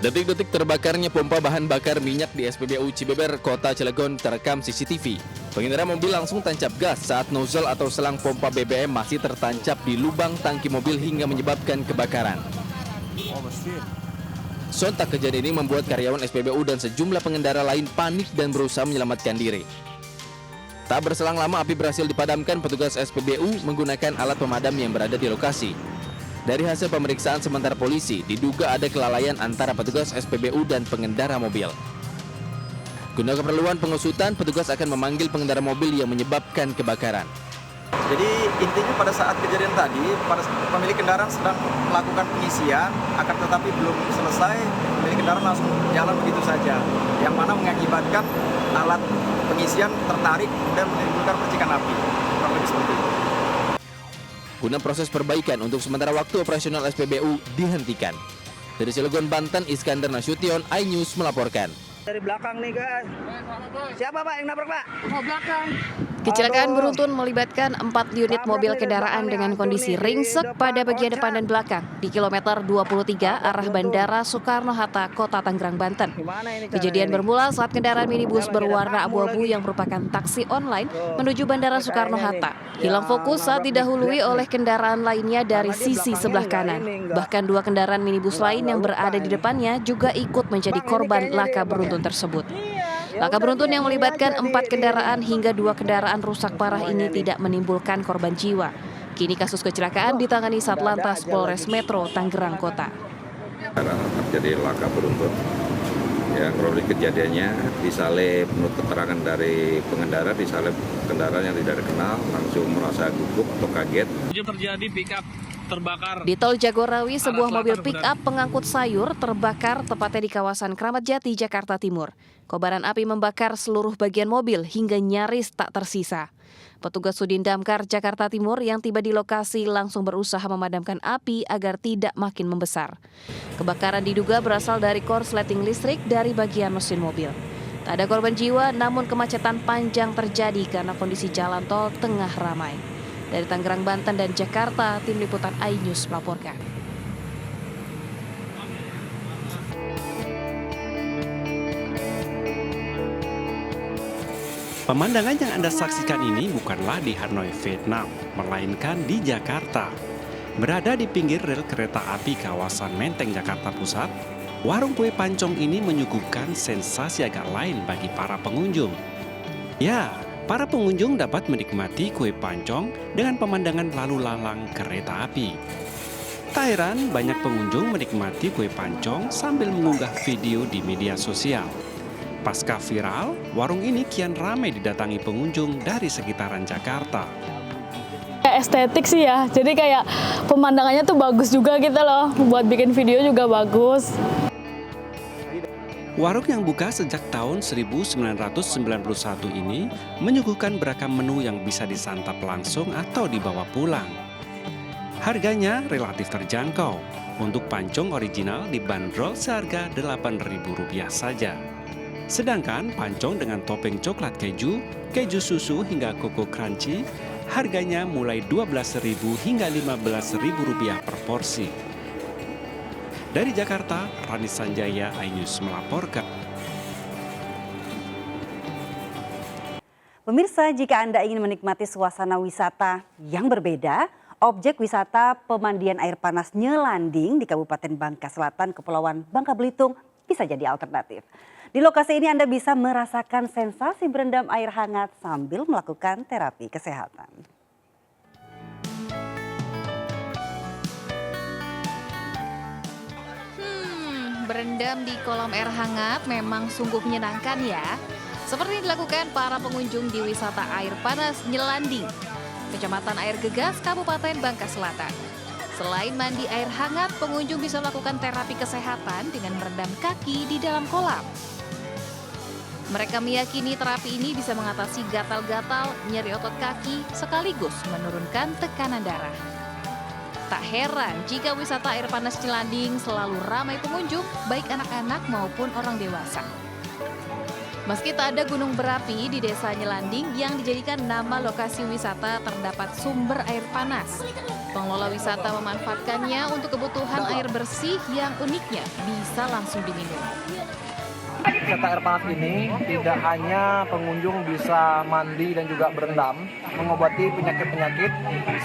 Detik-detik terbakarnya pompa bahan bakar minyak di SPBU Cibeber, Kota Cilegon terekam CCTV. Pengendara mobil langsung tancap gas saat nozzle atau selang pompa BBM masih tertancap di lubang tangki mobil hingga menyebabkan kebakaran. Sontak kejadian ini membuat karyawan SPBU dan sejumlah pengendara lain panik dan berusaha menyelamatkan diri. Tak berselang lama api berhasil dipadamkan petugas SPBU menggunakan alat pemadam yang berada di lokasi. Dari hasil pemeriksaan sementara polisi, diduga ada kelalaian antara petugas SPBU dan pengendara mobil. Guna keperluan pengusutan, petugas akan memanggil pengendara mobil yang menyebabkan kebakaran. Jadi intinya pada saat kejadian tadi, pemilik kendaraan sedang melakukan pengisian, akan tetapi belum selesai, pemilik kendaraan langsung jalan begitu saja, yang mana mengakibatkan alat pengisian tertarik dan menimbulkan percikan api. Kurang lebih seperti itu. Guna proses perbaikan untuk sementara waktu operasional SPBU dihentikan. Dari Cilegon, Banten, Iskandar Nasution, iNews melaporkan. Dari belakang nih guys. Siapa Pak yang nabrak Pak? Oh, belakang. Kecelakaan beruntun melibatkan 4 unit mobil kendaraan dengan kondisi ringsek pada bagian depan dan belakang di kilometer 23 arah Bandara Soekarno-Hatta, Kota Tangerang, Banten. Kejadian bermula saat kendaraan minibus berwarna abu-abu yang merupakan taksi online menuju Bandara Soekarno-Hatta hilang fokus saat didahului oleh kendaraan lainnya dari sisi sebelah kanan. Bahkan 2 kendaraan minibus lain yang berada di depannya juga ikut menjadi korban laka beruntun tersebut. Laka beruntun yang melibatkan 4 kendaraan hingga 2 kendaraan rusak parah ini tidak menimbulkan korban jiwa. Kini kasus kecelakaan ditangani Satlantas Polres Metro Tangerang Kota. Terjadi laka beruntun. Ya, kronologi kejadiannya disalib menurut keterangan dari pengendara, disalib kendaraan yang tidak dikenal langsung merasa gugup atau kaget. Terjadi pick-up terbakar. Di Tol Jagorawi, sebuah mobil pick-up pengangkut sayur terbakar tepatnya di kawasan Kramat Jati, Jakarta Timur. Kobaran api membakar seluruh bagian mobil hingga nyaris tak tersisa. Petugas Sudin Damkar Jakarta Timur yang tiba di lokasi langsung berusaha memadamkan api agar tidak makin membesar. Kebakaran diduga berasal dari korsleting listrik dari bagian mesin mobil. Tak ada korban jiwa, namun kemacetan panjang terjadi karena kondisi jalan tol tengah ramai. Dari Tangerang, Banten, dan Jakarta, Tim Liputan iNews melaporkan. Pemandangan yang Anda saksikan ini bukanlah di Hanoi, Vietnam, melainkan di Jakarta. Berada di pinggir rel kereta api kawasan Menteng, Jakarta Pusat, warung kue pancong ini menyuguhkan sensasi agak lain bagi para pengunjung. Ya, para pengunjung dapat menikmati kue pancong dengan pemandangan lalu lalang kereta api. Tak heran banyak pengunjung menikmati kue pancong sambil mengunggah video di media sosial. Pasca viral, warung ini kian ramai didatangi pengunjung dari sekitaran Jakarta. Estetik sih ya, jadi kayak pemandangannya tuh bagus juga gitu loh, buat bikin video juga bagus. Warung yang buka sejak tahun 1991 ini menyuguhkan beragam menu yang bisa disantap langsung atau dibawa pulang. Harganya relatif terjangkau. Untuk pancong original dibanderol seharga Rp8.000 saja. Sedangkan pancong dengan topeng coklat keju, keju susu hingga koko crunchy harganya mulai Rp12.000 hingga Rp15.000 per porsi. Dari Jakarta, Rani Sanjaya, iNews melaporkan. Pemirsa, jika Anda ingin menikmati suasana wisata yang berbeda, objek wisata pemandian air panas Nyelanding di Kabupaten Bangka Selatan, Kepulauan Bangka Belitung bisa jadi alternatif. Di lokasi ini Anda bisa merasakan sensasi berendam air hangat sambil melakukan terapi kesehatan. Berendam di kolam air hangat memang sungguh menyenangkan ya. Seperti yang dilakukan para pengunjung di wisata air panas Nyelanding, Kecamatan Air Gegas, Kabupaten Bangka Selatan. Selain mandi air hangat, pengunjung bisa melakukan terapi kesehatan dengan merendam kaki di dalam kolam. Mereka meyakini terapi ini bisa mengatasi gatal-gatal, nyeri otot kaki, sekaligus menurunkan tekanan darah. Tak heran jika wisata air panas Nyelanding selalu ramai pengunjung, baik anak-anak maupun orang dewasa. Meski tak ada gunung berapi di desa Nyelanding yang dijadikan nama lokasi wisata, terdapat sumber air panas. Pengelola wisata memanfaatkannya untuk kebutuhan air bersih yang uniknya bisa langsung diminum. Wisata air panas ini tidak hanya pengunjung bisa mandi dan juga berendam, mengobati penyakit-penyakit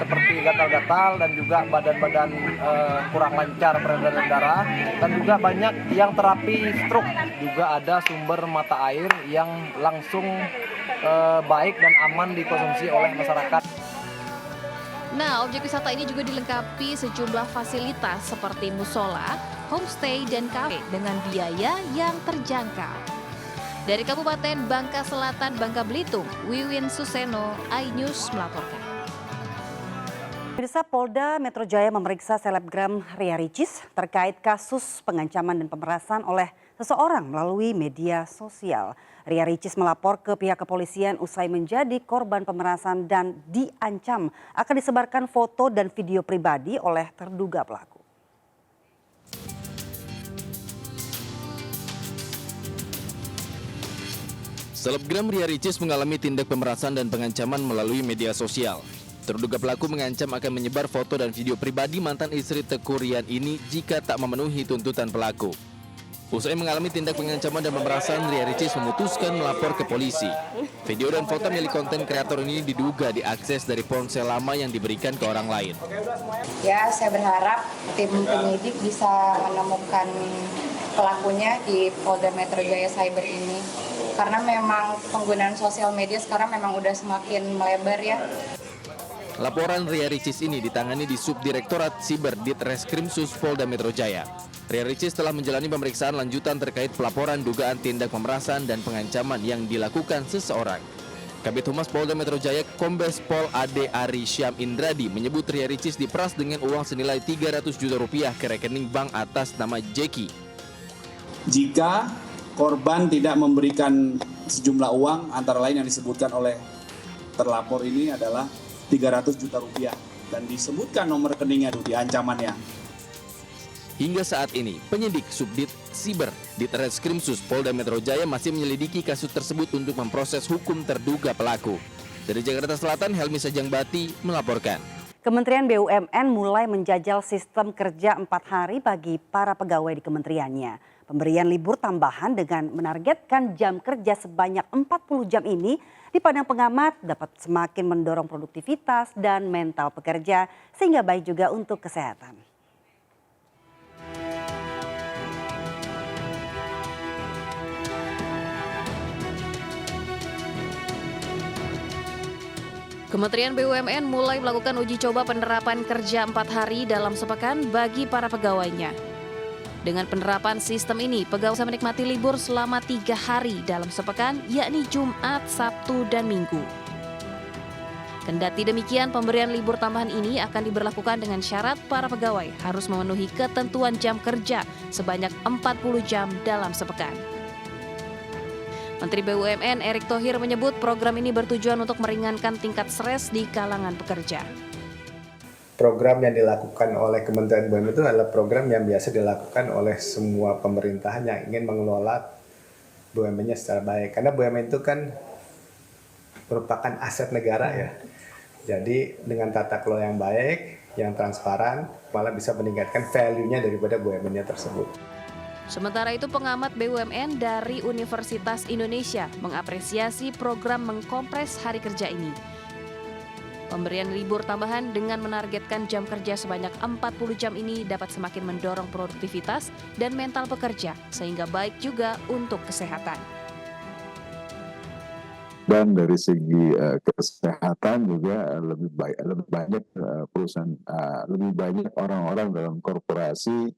seperti gatal-gatal dan juga badan-badan kurang lancar peredaran darah, dan juga banyak yang terapi stroke. Juga ada sumber mata air yang langsung baik dan aman dikonsumsi oleh masyarakat. Nah, objek wisata ini juga dilengkapi sejumlah fasilitas seperti musola, homestay, dan kafe dengan biaya yang terjangkau. Dari Kabupaten Bangka Selatan, Bangka Belitung, Wiwin Suseno, iNews melaporkan. Pemirsa, Polda Metro Jaya memeriksa selebgram Ria Ricis terkait kasus pengancaman dan pemerasan oleh seseorang melalui media sosial. Ria Ricis melapor ke pihak kepolisian usai menjadi korban pemerasan dan diancam akan disebarkan foto dan video pribadi oleh terduga pelaku. Selebgram Ria Ricis mengalami tindak pemerasan dan pengancaman melalui media sosial. Terduga pelaku mengancam akan menyebar foto dan video pribadi mantan istri Teuku Ryan ini jika tak memenuhi tuntutan pelaku. Usai mengalami tindak pengancaman dan pemerasan, Ria Ricis memutuskan melapor ke polisi. Video dan foto milik konten kreator ini diduga diakses dari ponsel lama yang diberikan ke orang lain. Ya, saya berharap tim penyidik bisa menemukan pelakunya di Polda Metro Jaya Cyber ini. Karena memang penggunaan sosial media sekarang memang udah semakin melebar ya. Laporan Ria Ricis ini ditangani di Subdirektorat Siber Ditreskrimsus Polda Metro Jaya. Ria Ricis telah menjalani pemeriksaan lanjutan terkait pelaporan dugaan tindak pemerasan dan pengancaman yang dilakukan seseorang. Kabid Humas Polda Metro Jaya Kombes Pol Ade Ari Syam Indradi menyebut Ria Ricis diperas dengan uang senilai 300 juta rupiah ke rekening bank atas nama Jeki. Jika korban tidak memberikan sejumlah uang, antara lain yang disebutkan oleh terlapor ini adalah 300 juta rupiah dan disebutkan nomor rekeningnya di ancamannya. Hingga saat ini, penyidik Subdit Siber Ditreskrimsus Polda Metro Jaya masih menyelidiki kasus tersebut untuk memproses hukum terduga pelaku. Dari Jakarta Selatan, Helmi Sajangbati melaporkan. Kementerian BUMN mulai menjajal sistem kerja 4 hari bagi para pegawai di kementeriannya. Pemberian libur tambahan dengan menargetkan jam kerja sebanyak 40 jam ini dipandang pengamat dapat semakin mendorong produktivitas dan mental pekerja sehingga baik juga untuk kesehatan. Kementerian BUMN mulai melakukan uji coba penerapan kerja 4 hari dalam sepekan bagi para pegawainya. Dengan penerapan sistem ini, pegawai bisa menikmati libur selama 3 hari dalam sepekan, yakni Jumat, Sabtu, dan Minggu. Kendati demikian, pemberian libur tambahan ini akan diberlakukan dengan syarat para pegawai harus memenuhi ketentuan jam kerja sebanyak 40 jam dalam sepekan. Menteri BUMN Erick Thohir menyebut program ini bertujuan untuk meringankan tingkat stres di kalangan pekerja. Program yang dilakukan oleh Kementerian BUMN itu adalah program yang biasa dilakukan oleh semua pemerintahan yang ingin mengelola BUMN-nya secara baik. Karena BUMN itu kan merupakan aset negara ya. Jadi dengan tata kelola yang baik, yang transparan, malah bisa meningkatkan value-nya daripada BUMN-nya tersebut. Sementara itu, pengamat BUMN dari Universitas Indonesia mengapresiasi program mengkompres hari kerja ini. Pemberian libur tambahan dengan menargetkan jam kerja sebanyak 40 jam ini dapat semakin mendorong produktivitas dan mental pekerja, sehingga baik juga untuk kesehatan. Dan dari segi kesehatan juga lebih banyak perusahaan, lebih banyak orang-orang dalam korporasi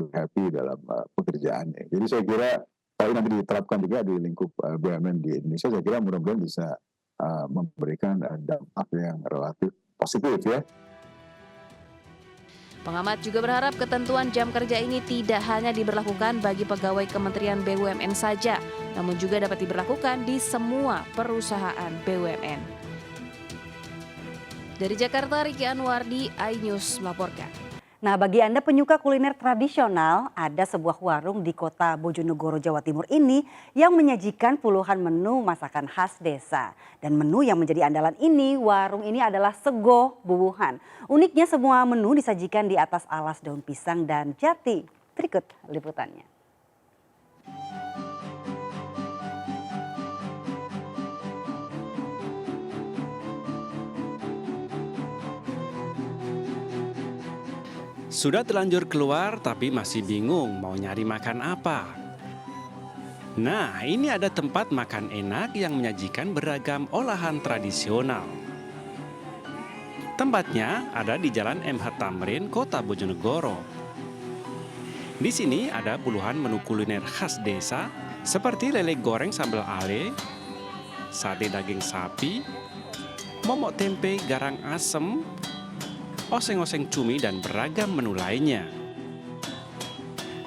happy dalam pekerjaannya. Jadi saya kira kalau ini nanti diterapkan juga di lingkup BUMN di Indonesia, saya kira mudah-mudahan bisa memberikan dampak yang relatif positif ya. Pengamat juga berharap ketentuan jam kerja ini tidak hanya diberlakukan bagi pegawai Kementerian BUMN saja, namun juga dapat diberlakukan di semua perusahaan BUMN. Dari Jakarta, Riki Anwardi, iNews melaporkan. Nah, bagi Anda penyuka kuliner tradisional, ada sebuah warung di kota Bojonegoro, Jawa Timur ini yang menyajikan puluhan menu masakan khas desa. Dan menu yang menjadi andalan ini, warung ini adalah sego bubuhan. Uniknya semua menu disajikan di atas alas daun pisang dan jati. Berikut liputannya. Sudah terlanjur keluar tapi masih bingung mau nyari makan apa. Nah, ini ada tempat makan enak yang menyajikan beragam olahan tradisional. Tempatnya ada di Jalan MH Tamrin, Kota Bojonegoro. Di sini ada puluhan menu kuliner khas desa seperti lele goreng sambal ale, sate daging sapi, momok tempe garang asem, oseng-oseng cumi dan beragam menu lainnya.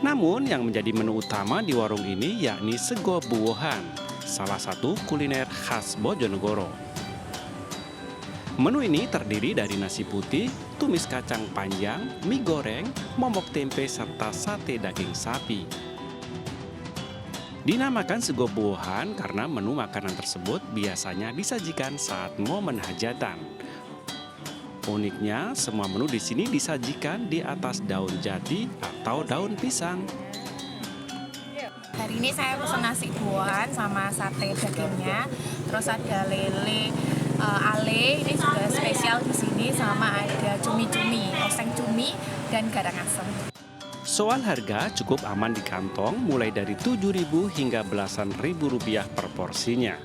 Namun yang menjadi menu utama di warung ini yakni sego buwohan, salah satu kuliner khas Bojonegoro. Menu ini terdiri dari nasi putih, tumis kacang panjang, mie goreng, momok tempe serta sate daging sapi. Dinamakan sego buwohan karena menu makanan tersebut biasanya disajikan saat momen hajatan. Uniknya, semua menu di sini disajikan di atas daun jati atau daun pisang. Hari ini saya pesan nasi buahan sama sate dagingnya, terus ada lele ale, ini juga spesial di sini, sama ada cumi-cumi, oseng cumi dan garang asem. Soal harga cukup aman di kantong, mulai dari 7.000 hingga belasan ribu rupiah per porsinya.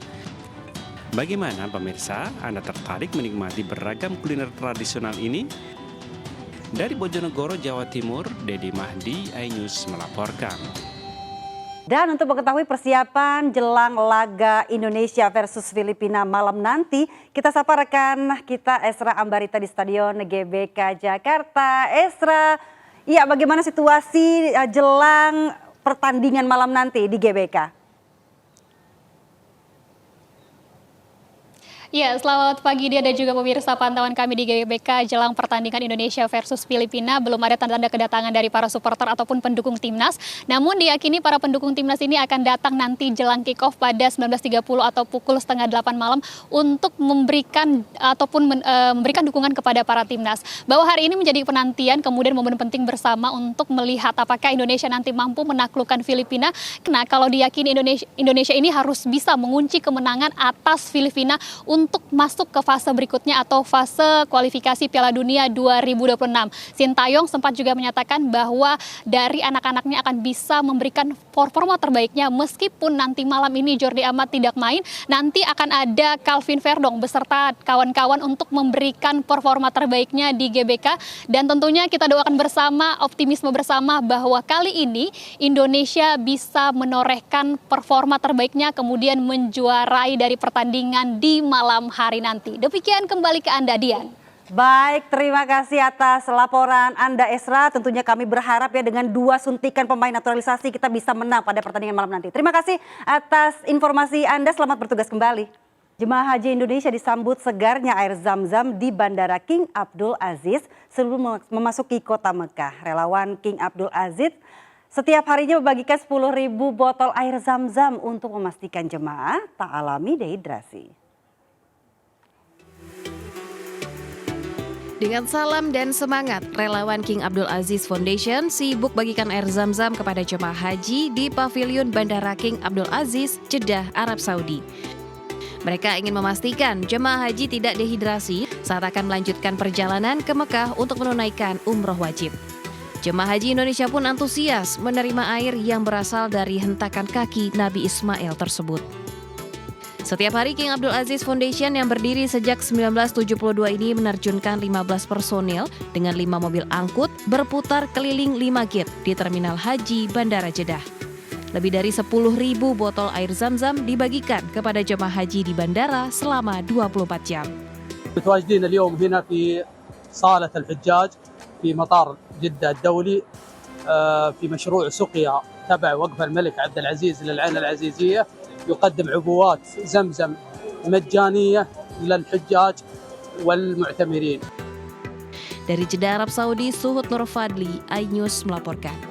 Bagaimana pemirsa, Anda tertarik menikmati beragam kuliner tradisional ini? Dari Bojonegoro, Jawa Timur, Dedi Mahdi, iNews melaporkan. Dan untuk mengetahui persiapan jelang laga Indonesia versus Filipina malam nanti, kita sapa rekan kita Esra Ambarita di Stadion GBK Jakarta. Esra, ya bagaimana situasi jelang pertandingan malam nanti di GBK? Ya, selamat pagi dia dan juga pemirsa pantauan kami di GBK jelang pertandingan Indonesia versus Filipina. Belum ada tanda-tanda kedatangan dari para supporter ataupun pendukung timnas. Namun diyakini para pendukung timnas ini akan datang nanti jelang kick-off pada 19.30 atau pukul 7:30 malam untuk memberikan ataupun memberikan dukungan kepada para timnas. Bahwa hari ini menjadi penantian kemudian momen penting bersama untuk melihat apakah Indonesia nanti mampu menaklukkan Filipina. Nah, kalau diyakini Indonesia ini harus bisa mengunci kemenangan atas Filipina untuk masuk ke fase berikutnya atau fase kualifikasi Piala Dunia 2026. Sintayong sempat juga menyatakan bahwa dari anak-anaknya akan bisa memberikan performa terbaiknya meskipun nanti malam ini Jordi Amat tidak main, nanti akan ada Calvin Verdong beserta kawan-kawan untuk memberikan performa terbaiknya di GBK, dan tentunya kita doakan bersama, optimisme bersama bahwa kali ini Indonesia bisa menorehkan performa terbaiknya kemudian menjuarai dari pertandingan di malam hari nanti. Demikian, kembali ke Anda, Dian. Baik, terima kasih atas laporan Anda, Esra. Tentunya kami berharap ya dengan 2 suntikan pemain naturalisasi kita bisa menang pada pertandingan malam nanti. Terima kasih atas informasi Anda. Selamat bertugas kembali. Jemaah Haji Indonesia disambut segarnya air Zam-Zam di Bandara King Abdul Aziz sebelum memasuki kota Mekah. Relawan King Abdul Aziz setiap harinya membagikan 10.000 botol air Zam-Zam untuk memastikan jemaah tak alami dehidrasi. Dengan salam dan semangat, relawan King Abdul Aziz Foundation sibuk bagikan air Zam-Zam kepada jemaah haji di Pavilion Bandara King Abdul Aziz, Jeddah, Arab Saudi. Mereka ingin memastikan jemaah haji tidak dehidrasi saat akan melanjutkan perjalanan ke Mekah untuk menunaikan umroh wajib. Jemaah haji Indonesia pun antusias menerima air yang berasal dari hentakan kaki Nabi Ismail tersebut. Setiap hari King Abdul Aziz Foundation yang berdiri sejak 1972 ini menerjunkan 15 personil dengan 5 mobil angkut berputar keliling 5 gate di Terminal Haji Bandara Jeddah. Lebih dari 10.000 botol air Zam-Zam dibagikan kepada jemaah haji di bandara selama 24 jam. متواجدين اليوم هنا في صالة الحجاج في مطار جدة الدولي في مشروع سقيا تبع وقف الملك عبد العزيز للعين العزيزية، يقدم عبوات زمزم مجانية للحجاج والمعتمرين. Dari Jeddah Arab Saudi, Suhud Nur Fadli, iNews melaporkan.